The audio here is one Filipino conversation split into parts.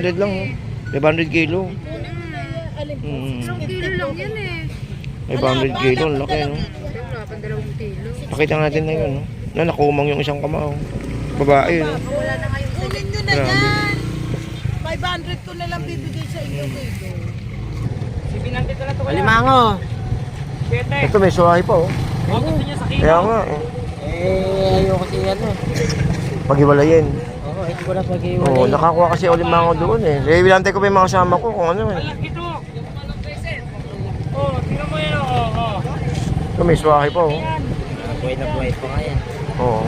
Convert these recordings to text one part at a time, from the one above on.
500 lang, oh. 500 kilo. Isang kilo lang yan eh. 500 kilo, ang laki, no? Wala 2 kilo. Pakita natin na yun, no? Nakumang yung isang kamao. Babae, no? Wala na kayo sa Kunin nyo na yan. 500 ko na lang bibigay sa inyo kilo. Alimango. Ito may suwahe pa, oh. Kaya nga, eh. Ayoko kasi ano. Pag-iwalayin. Oo, hindi ko na pag-iwalay. Oo, nakakuha kasi ulimango doon, eh. Bilante ko pa yung mga kasama ko kung ano, eh. Ito may suwahe pa, oh. Buhay na buhay pa nga yan. Oo.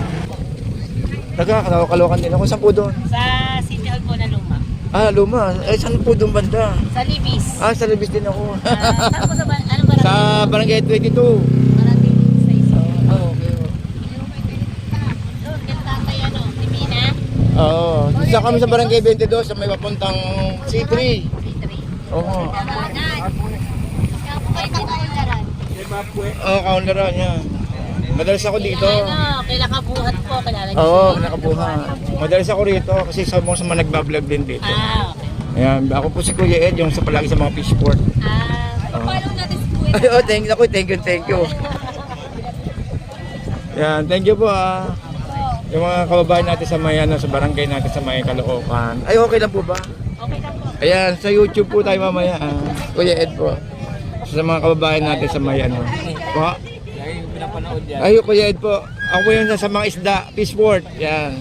Kalokan din ako. Saan po doon? Sa City Hall po na luma. Ah, luma. Eh, saan po doon banda? Sa Libis. Ah, sa Libis din ako. Saan po sa ano ba? Sa Barangay 22. Barangay sa iso. Ah, okay. Doon, yung tatay ano, Timina. Oo. Isa kami sa Barangay 22 sa may papuntang C3. C3. Oo. Kabanan. Kaya po kayo kakaularan. Oo, kaunlaran niya. Madalas ako dito. Ano, kailan kabuhat po, kilala niyo. Oo, nakabuhan. Madalas ako rito kasi sa mga nagbablog din dito. Ah, okay. Ayan, ako po si Kuya Ed, yung sa palagi sa mga fishport. Follow natin si Kuya. Ay, oh, thank you. Yan, thank you po ah. Yung mga kababayan natin sa may sa barangay natin sa may Caloocan. Ay, okay lang po ba? Okay lang po. Ayan, sa YouTube po tayo mamaya. Kuya Ed po. Sa mga kababayan natin sa may Po. Ay, Kuya Ed po. Ako po yun sa mga isda, fishport. Yan.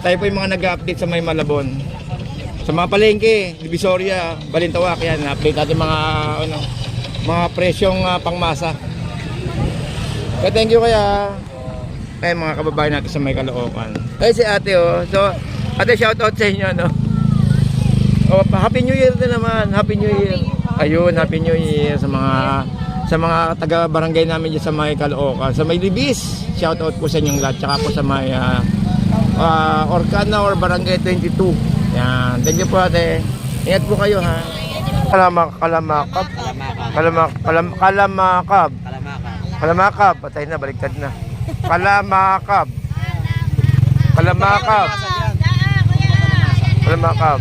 Tayo po yung mga nag-update sa may Malabon. Sa mga palengke, Divisoria, Balintawak, yan. Update natin mga presyong pangmasa. Kaya thank you kaya. Kaya mga kababayan natin sa may Caloocan. Ay, si ate, oh. So, ate, shout out sa inyo, no? Oh, Happy New Year din naman. Happy New Year. Ayun, Happy New Year sa mga taga-barangay namin dyan sa may Caloocan. Sa may Libis, shout out po sa inyong lahat. Tsaka po sa may Orcana or Barangay 22. Yan. Thank you po ate. Ingat po kayo ha. Kalamakab. Patay na, baliktad na. Kalamakab.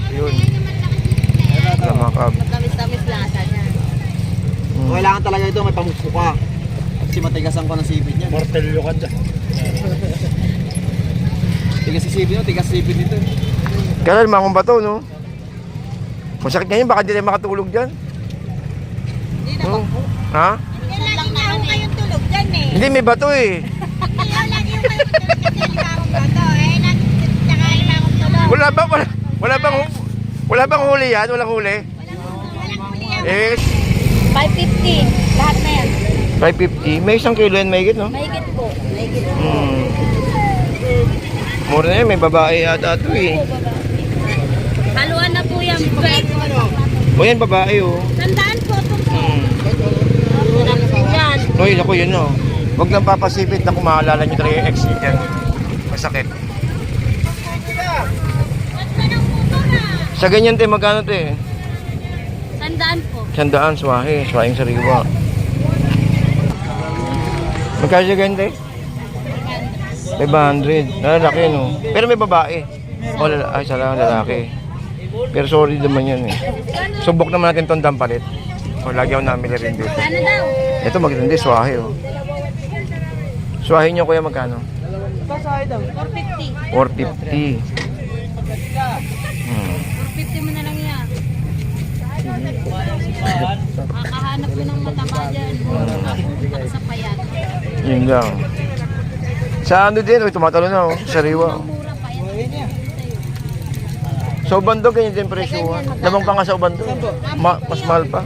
Yun. Kalamakab. Matamis-tamis lasa niya. Kailangan talaga ito, may pamukso ka. Kasi matigasan ko ng sipit niya. Mortelyo ka dyan. Tigas si sipit, tigas sipit dito. Kaya limang bato, no? Masakit ngayon, baka hindi tayo makatulog dyan. Hindi na Oh. Ha? Hindi lang na ako kayong tulog dyan eh. Hindi, may bato eh. Hindi lagi yung kayong tulog kasi limang bato eh. Tsaka limang tulog. Wala bang huli yan? Walang huli? Eh, 550. Lahat na yan. 550. May 1 kilo yan, mahigit, no? Mahigit po. Mahigit po. Mura na yan, may babae ata ito eh. Haluan na po yan. O yan, babae oh. Tandaan po ito po. Yan. Uy, naku, yun oh. Huwag nang papasipit na kung maalala nyo talaga yung ex yan. Masakit. Sa ganyan tayo, magkano ito eh? Tandaan po. 100, swaheng sariwa. Magkano siya ganyan tayo? 500. Lalaki no? Pero may babae. O, ay, sala, lalaki. Pero sorry naman yan eh. Subok naman natin itong dampalit. O, lagi ako namili rin dito. Ano daw? Ito maganda, swahe oh. Swahe nyo kuya magkano? 450. 450. 450 mo na lang yan. Kakahanap ko ng mataba dyan. Kapunta sa payat. Yun lang. Sa ano din, tumatalo na oh. Sariwa. Mura payat. Sa Ubando, ganyan din presyo. Lamang pa nga sa Ubando. Mas mahal pa.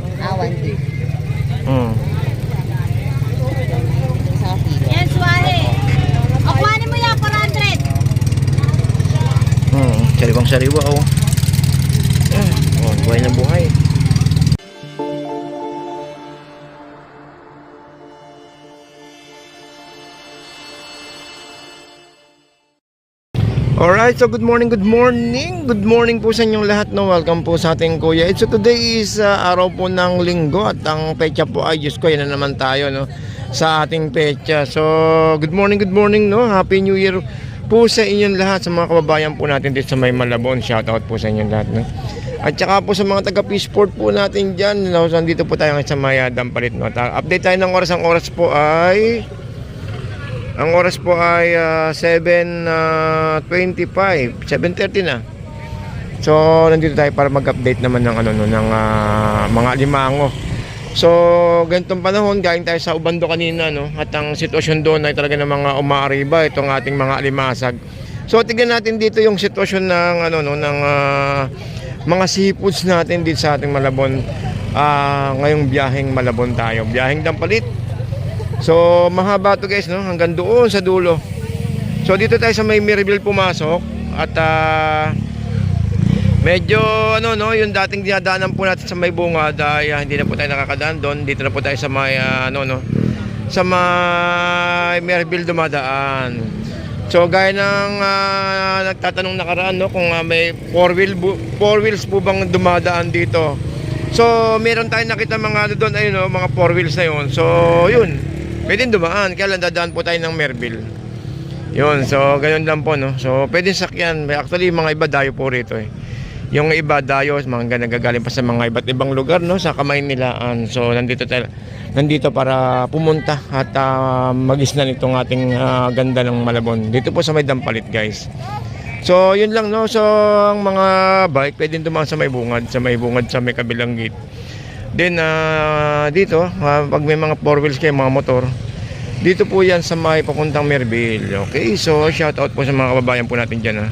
Yan, suwahe. O, kuhanin mo yan, 400. Sariwang-sariwa oh. Oh, buhay na buhay. Alright, so good morning po sa inyong lahat, no? Welcome po sa ating Kuya Ed. So today is araw po ng linggo at ang pecha po ay, Diyos ko, yan na naman tayo, no? Sa ating pecha. So, good morning, no? Happy New Year po sa inyong lahat, sa mga kababayan po natin dito sa may Malabon. Shoutout po sa inyong lahat, no? At saka po sa mga taga Peaceport po natin dyan, no, so nandito po tayo sa Maya Dampalit. No? Update tayo ng oras. Ang oras po ay 7:25, 7:30 na. So nandito tayo para mag-update naman ng ng mga limango. So ganitong panahon, galing tayo sa Ubando kanina, no? At ang sitwasyon doon ay talaga ng mga umaariba itong ating mga alimasag. So tingnan natin dito yung sitwasyon ng ng mga seafoods natin dito sa ating Malabon. Ngayong biyaheng Malabon tayo, biyaheng Dampalit. So mahaba to guys, no? Hanggang doon sa dulo. So dito tayo sa may Mirabel pumasok at medyo yung dating dinadaanan po natin sa may bungad ay hindi na po tayo nakakadaan doon. Dito na po tayo sa may sa may Mirabel dumadaan. So gaya ng nagtatanong nakaraan, no, kung may four wheels po bang dumadaan dito. So meron tayong nakita mga doon ay mga four wheels na yun. So yun, pwedeng dumaan, kaya lang dadaan po tayo ng Mirabel. Yun, so ganyan lang po, no. So pwedeng sakyan. Actually mga iba dayo po rito eh. Yung iba dayo, mga nagagaling pa sa mga iba't ibang lugar, no, sa kamay nilaan. So nandito para pumunta at mag-isnan itong ating ganda ng Malabon. Dito po sa may Dampalit, guys. So yun lang, no. So ang mga bike pwedeng dumaan sa may bungad, sa may kabilang gate. Then dito, pag may mga four wheels kayo, mga motor, dito po yan sa may papuntang Mirabel. Okay, so shout out po sa mga kababayan po natin dyan,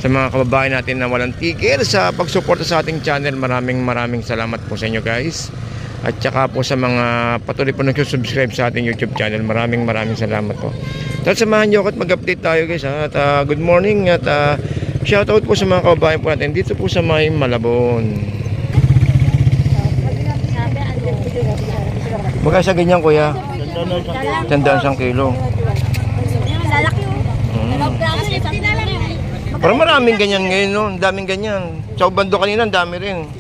sa mga kababayan natin na walang tigil sa pagsuporta sa ating channel. Maraming salamat po sa inyo, guys. At saka po sa mga patuloy po nag-subscribe sa ating YouTube channel. Maraming salamat po. At samahan nyo ako at mag-update tayo, guys. At good morning at shout out po sa mga kababayan po natin dito po sa may Malabon. Magkano sa ganyan, kuya? 100 isang kilo. Lalaki yun. Parang maraming ganyan ngayon, no? Ang daming ganyan. Sa Ubando kanina, ang dami rin.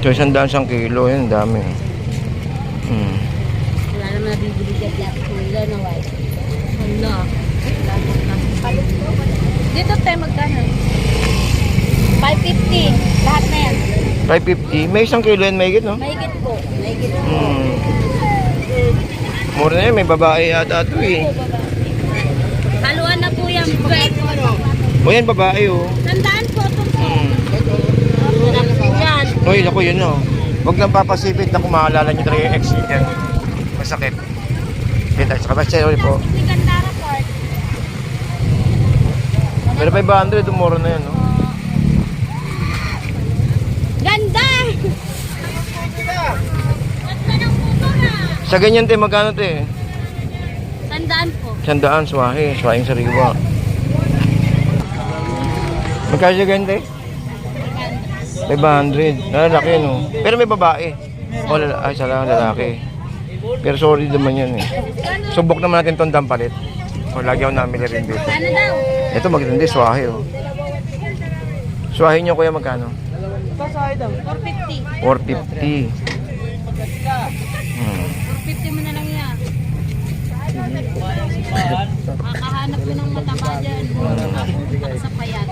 So, 100 isang kilo, yun, dami. Wala naman nabibili dyan kilo na white. Ano? Dito tayo magkano? 550. Lahat na yan. 550. May isang kilo yan, may higit, no? Mahigit po. Mahigit po. Mura na yan, may babae ata ito eh. Haluan na po yan. O yan, babae oh. Tandaan po ito po. Yan. Uy, ako yun oh. Huwag nang papasipit na kung maalala nyo talaga yung ex yan. Masakit. Dito, sa kabasya ulit po. Hindi ganda report. Pero 500, umura na yan, no? Ganda! Sa ganyan, te, magkano, te? Tandaan po. 100, swahing sariwa. Magkano sa ganyan, te? 500. Lalaki, no? Pero may babae. O, ay, salang lalaki. Pero sorry naman yan, eh. Subok naman natin itong Dampalit. O, lagi ako namili rin dito. Ano daw? Ito maganda, swahe, oh. Swahe nyo, kuya, magkano? 450. 450. 450 mo na lang yan. Kakahanap ko ng mataba dyan. Sa payat.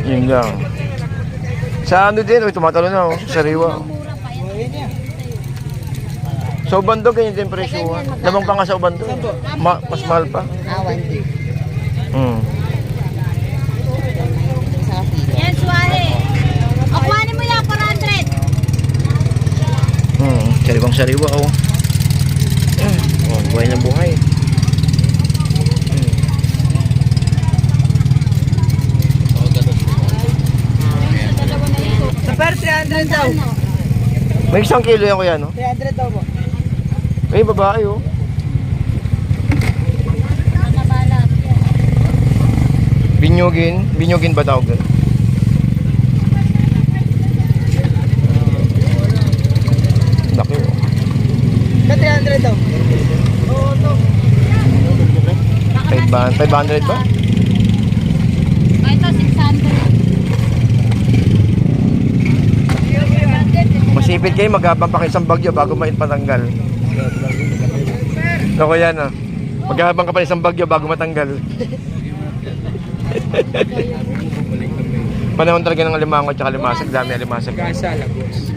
Yun lang. Sa ano din, tumatalo na, oh. Sariwa. Mura pa yan. Sa Ubando, ganyan din presyo. Lamang pa nga sa Ubando. Mas mahal pa. Yan, suwahe. O, kuhanin mo yan, 400. Sariwang sariwa, oh. Oh, buhay na buhay. Super 300 daw. May 1 kilo yan, kuya, no? 300 daw po. May babae, oh. Nakabalap. Binyugin ba tawag doon? Laki, oh. 300 daw. 500 ba? Ito, 600. Masipit kayo, maghabang pa kayo isang bagyo bago patanggal. Ako yan, ah. Maghabang ka pa isang bagyo bago matanggal. Panahon talaga ng alimango at limasag. Dami alimasag. Gasa, lagos.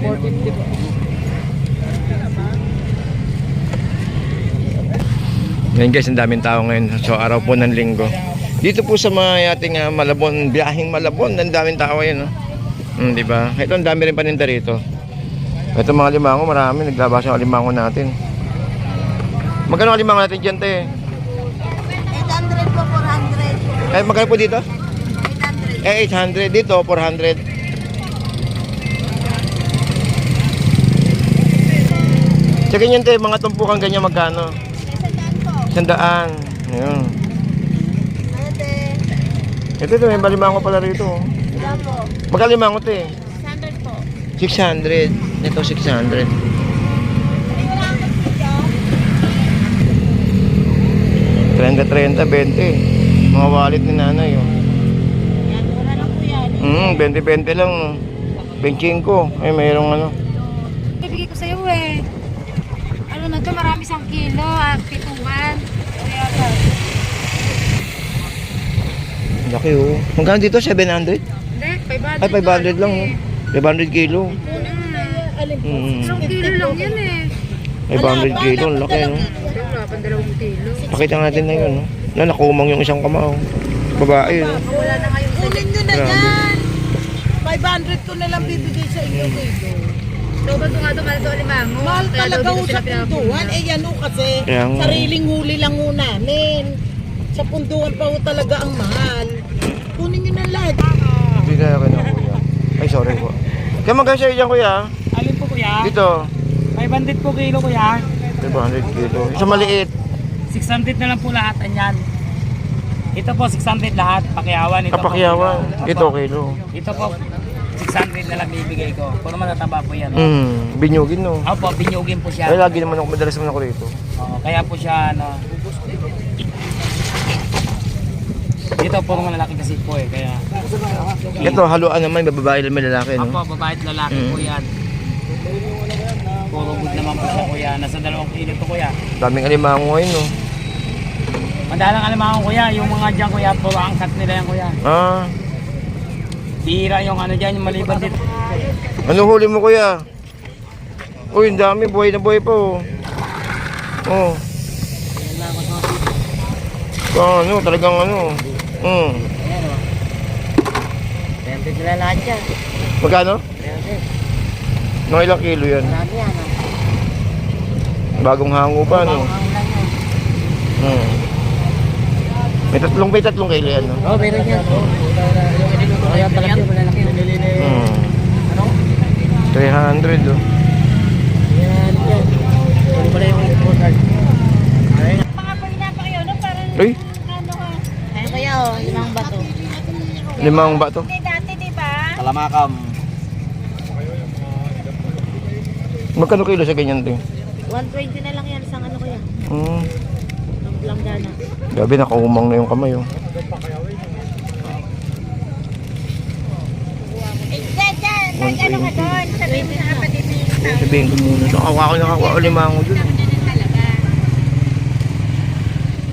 450 po. Ngayon guys, ang daming tao ngayon. So araw po ng linggo. Dito po sa mga ating Malabon, biyaheng Malabon, ang daming tao ngayon. No? Di ba? Ito ang dami rin paninda rito. Ito mga limango, marami. Naglabas yung alimango natin. Magkano ang alimango natin dyan, te? 800 po, 400. Eh, magkano po dito? 800. Eh, 800. Dito, 400. Sa ganyan, te, mga tumpukan ganyan magkano? Sandaan po. 100. Ayun. Ate. Ito, may limango pala rito. Sandaan po. Magkano limango, te? 600 po. 600. Ito, 600. 30, 20. Mga wallet ni nanay, oh. Yan, mura lang po yan. 20 lang, no. 25. Ay, mayroong ano. Ibigay ko sa'yo eh. Ano na to, marami 1 kilo, pituman. Kaya ba? Laki, oh. Magkano dito? 700? Hindi, 500. Ay, 500 lang, oh. 500 kilo. 1 kilo lang yan eh. 500 kilo, ang laki, no. Wala pang 2 kilo. Pakita natin na yun, no. Na, nakumang yung isang kamao. Babae, no. Wala na ngayon sa Kunin nyo na Grabe. yan. 500 ko na lang bibigay sa inyo kilo. Sobrang ito nga ito, mahal ito alimango. Mahal Kaya talaga daw ho dito sa sila punduan. pinapunta. Eh yan ho kasi Kaya nga. sariling huli lang ho namin. Sa punduan pa ho talaga ang mahal. Kunin nyo na lahat. Hindi kaya kayo na, kuya. Ay, sorry po. Kaya magkano sa'yo dyan, kuya? Alin po kuya? Dito. 500 po kilo kuya. 500 kilo. Isa maliit. 600 na lang po lahat yan. Ito po 600 lahat, pakyawan. Ito Kapakyawan. po, Ito, kilo. Ito po 600 na lang bibigay ko. Puro matataba po yan. Binyugin, no. Opo, binyugin po siya. Ay, lagi naman ako, madalas naman ako rito. Oo, kaya po siya ano. Dito puro malalaki kasi po eh, kaya. Ito, haluan naman, babae lang may lalaki, no? Opo, babae at lalaki po yan. Puro good naman po siya kuya. Nasa 2 kilo to kuya. Daming alimango ngayon, no? Madalang alimango kuya, yung mga dyan kuya, puro angkat nila yan kuya. Ah, Bihira yung ano dyan, yung maliban dito. ano huli mo, kuya? Uy, ang dami, buhay na buhay pa, oh. Oh. Ano, talagang ano. 300 na lahat yan. Magkano? 300. Mga ilang kilo yan? Marami yan. Bagong hango pa, no? Ang lang yan. May tatlong kilo yan, no? Oo, meron yan. Kaya malaki, malalaki. 300, oh. Yan, yan. Ano pala yung important? Mga palinapakayo, no? Parang Uy, ano ka. Ayun kaya oh, limang bato. 5 ba to? Hindi dati, di ba? Kalamakam. Magkano kilo sa ganyan, ting? 120 na lang yan, isang ano kaya. Lang gana. Gabi, nakaumang na yung kamay, oh. Ano ka doon? Sabihin mo sa kapatid mo yung tao. Sabihin ko muna. Nakakuha ko limango dun. Talaga.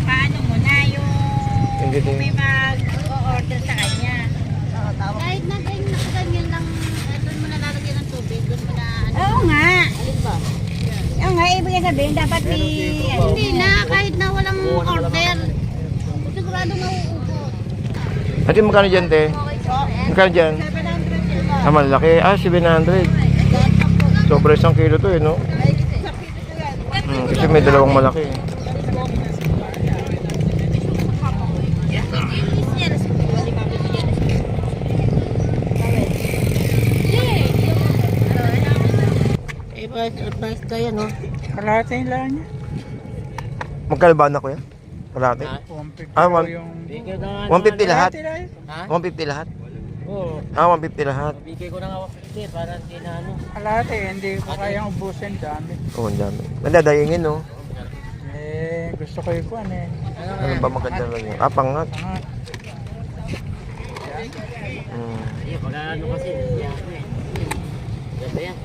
Paano mo na yung Hindi, kung ting. may mag-order sa kanya? Kahit na ganyan lang, doon mo nalalagyan ng tubig, doon mo na ano. Oo nga. Alin ba? Oo nga, ibig sabihin dapat may... Hindi na, kahit na walang order. Sigurado mauubos. Ate, magkano dyan, te? Magkano dyan? 700 sila. Ah, malaki. Ah, 700. Sobra 1 kilo to, eh, no? Kasi may dalawang malaki. Advice kayo, no? Kalahati yung lang niya. Magkano ba anak ko yan? Kalahati? 150 Ah, po yung... 150 lahat? Ha? 150 lahat? Oo. Ah, 150 lahat. Bigay ko na nga 50 para hindi na ano. Kalahati, hindi ko kayang ubusin dami. Oo, ang dami. Mandadayingin, no? Eh, gusto ko yung kuhan eh. Ano ba maganda lang yun? Ah, pangat. Tanga. Hindi, pag ano kasi, yan. Ganda yan.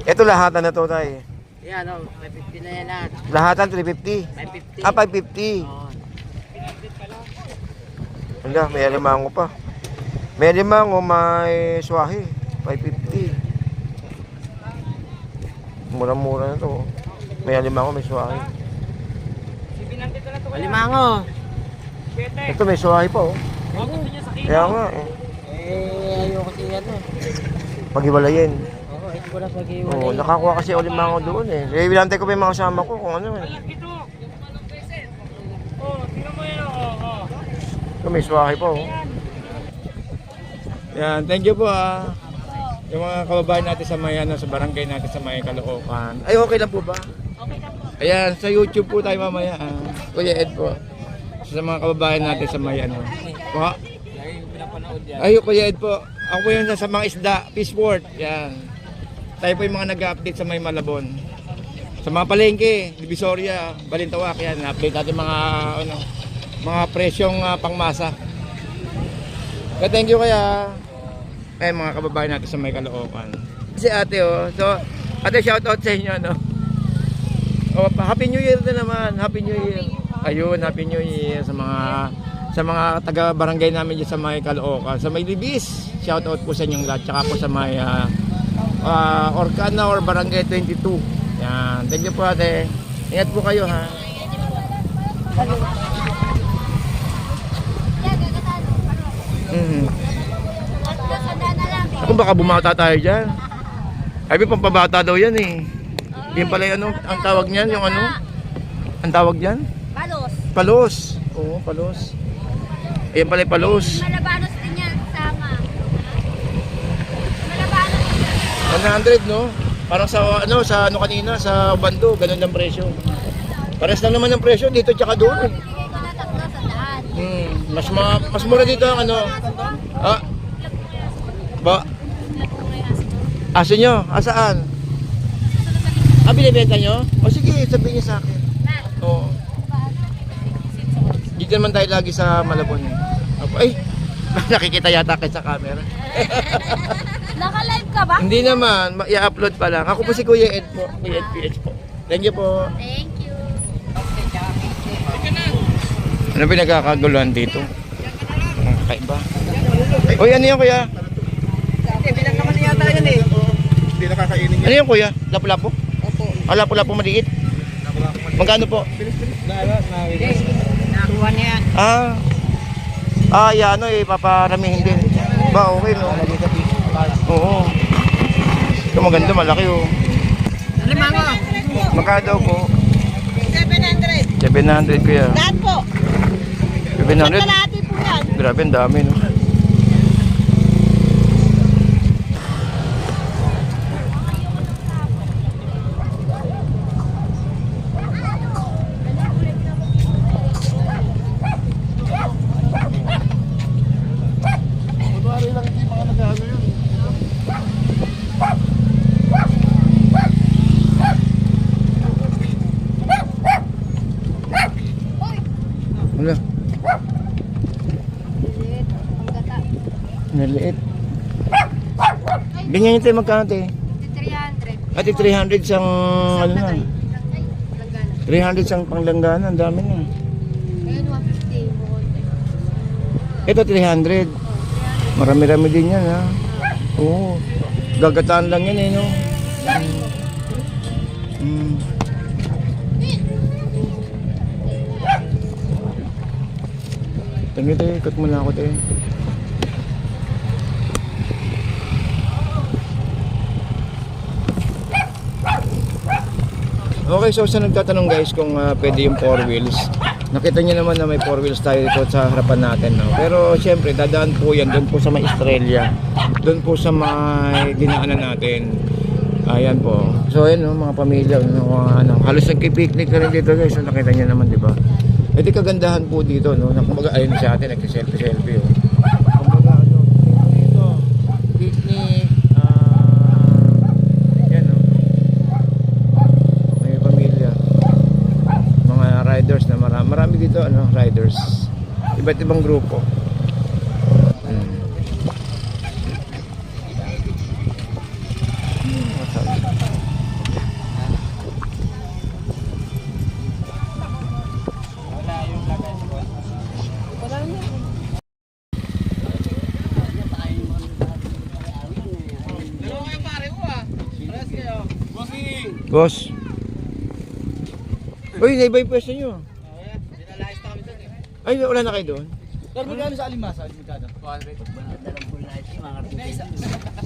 Ito lahatan na to, tay. Yan, no? May 50 na yan lahat. Lahatan 350. 550. Ah, 550. Oo. Wala, may alimango pa. May alimango, may swahe. 550. Mura-mura na to. May alimango, may swahe. Alimango. Ito may swahe pa oh. Kaya nga eh. Ayaw kasi yan eh. Pag-iwalayin. Oo, hindi ko na pag Oo, nakakuha kasi alimango doon eh. Binantay ko pa yung mga kasama ko kung ano eh. Ito may swahe pa oh. Yan, thank you po ah. Yung mga kababayan natin sa may ano, sa barangay natin sa may Caloocan. Ay, okay lang po ba? Okay lang po. Ayan, sa YouTube po tayo mamaya ah. Kuya Ed po. Sa mga kababayan natin sa may ano. Po. Ay, Kuya Ed po. Ako po yun sa mga isda, Fishport. Yan. Tayo po yung mga nag-update sa may Malabon. Sa mga palengke, Divisoria, Balintawak, yan. Update natin mga ano, mga presyong pangmasa. Kaya thank you kaya. Eh mga kababayan natin sa may Caloocan. Si ate oh. So, ate shout out sa inyo no. Oh, Happy New Year din naman. Happy New Year. Ayun, Happy New Year sa mga taga barangay namin diyan sa may Caloocan, sa may Libis. Shout out po sa inyong lahat. Tsaka po sa may Orcana or Barangay 22. Yan. Thank you po ate. Ingat po kayo ha. Kung baka bumata tayo dyan. Ay, pampabata daw yan eh. Yan pala yung ano, ang tawag niyan, yung ano? Ang tawag diyan? Palos. Palos. Oo, palos. Ayan pala yung palos. Malabanos din yan, sama. Malabanos. 100 no? Parang sa ano kanina, sa Bando, ganun ang presyo. Pares lang naman ang presyo dito tsaka doon. Bigay ko na 300. Mas mura dito ang ano. Ah. Ba? Aso nyo? Asaan? Binibenta nyo? O sige, sabihin nyo sa akin. Oo. Dito naman tayo lagi sa Malabon. Ay, nakikita yata kayo sa camera. Naka-live ka ba? Hindi naman, i-upload pa lang. Ako po si Kuya Ed po, Kuya Ed PH po. Thank you po. Thank you. Ano pinagkakaguluhan dito? Ang kakaiba. Uy, ano yan kuya? Bilang naman yata yun eh. Hindi nakakainin Ano yan kuya? Lapu-lapu? Opo. Ah, lapu-lapu maliit? Magkano po? Nakuha niya. Yan ano eh, paparamihin din. Ba, okay no? Oo. Ito maganda, malaki oh. Alimango. Magkano daw po? 700. 700 kuya. Lahat po. 700? Kalahati po yan. Grabe, ang dami no? Wala. Naliit. Ganyan yung tayo magkano tayo? 300. Ati 300 sang ano na. 300 sang panglanggana, ang dami na. Ngayon 150. Ito 300. Marami-rami din yan ha. Oo. Gagataan lang yan eh no. Tingnan tayo, ikot muna ako tayo. Okay, so sa nagtatanong guys kung pwede yung 4 wheels. Nakita niyo naman na may 4 wheels tayo dito sa harapan natin. No? Pero syempre, dadaan po yan doon po sa may Estrella. Doon po sa may dinaanan natin. Ayan po. So ayan no, mga pamilya. Halos nagki-picnic na rin dito guys. So, nakita niyo naman, di ba? Ito kagandahan po dito. No? Kumbaga ayun sa atin, nagsiselfie-selfie. Oh. Kumbaga ano, dito, picnic. Yan no. May pamilya. Mga riders na marami dito, riders. Iba't ibang grupo. Boss. Uy, naiba yung pwesto nyo. Ay, wala na kayo doon? Pero magkano sa alimasa? Magkano? 200.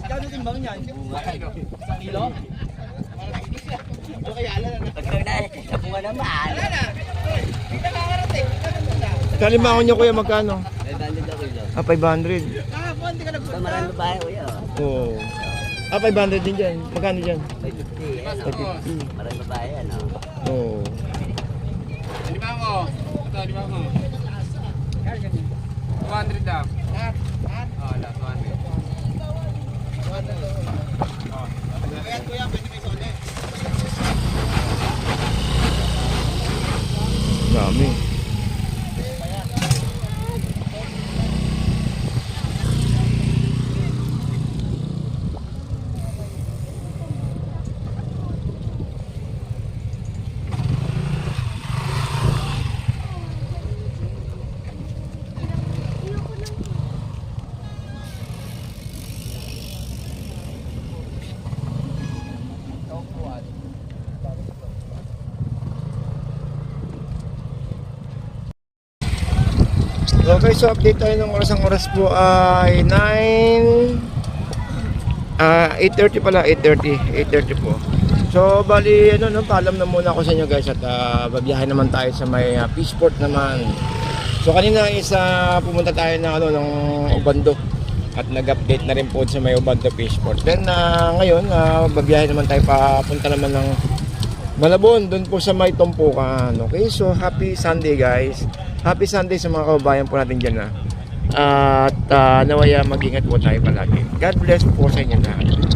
Magkano din bang yan? Isang kilo? Ano kaya alam na? Sa bunga naman. Wala na. Hindi na kakarating. Sa limango nyo kuya, magkano? 500 ako ilo. 500. Kahapon, hindi ka nagpunta. Marami babae kuya. Oo. 500 din dyan. Magkano dyan? 550. 550. Marami babae ano. Oo. Limango. Ito, limango. 200 daw. Lahat? Oo, lahat 200. Ayan kuya, pwede may sole. Dami. Okay, so update tayo ng oras. Ang oras po ay 8:30 pala, 8:30 po. So, bali, paalam na muna ako sa inyo guys at babiyahe naman tayo sa may Peaceport naman. So, kanina pumunta tayo ng Obando at nag-update na rin po sa may Obando Peaceport. Then, ngayon, babiyahe naman tayo papunta naman ng Malabon, doon po sa may Tumpukan. Okay, so happy Sunday guys. Happy Sunday sa mga kababayan po natin dyan. At nawaya mag-ingat po tayo palagi. God bless po sa inyo lahat.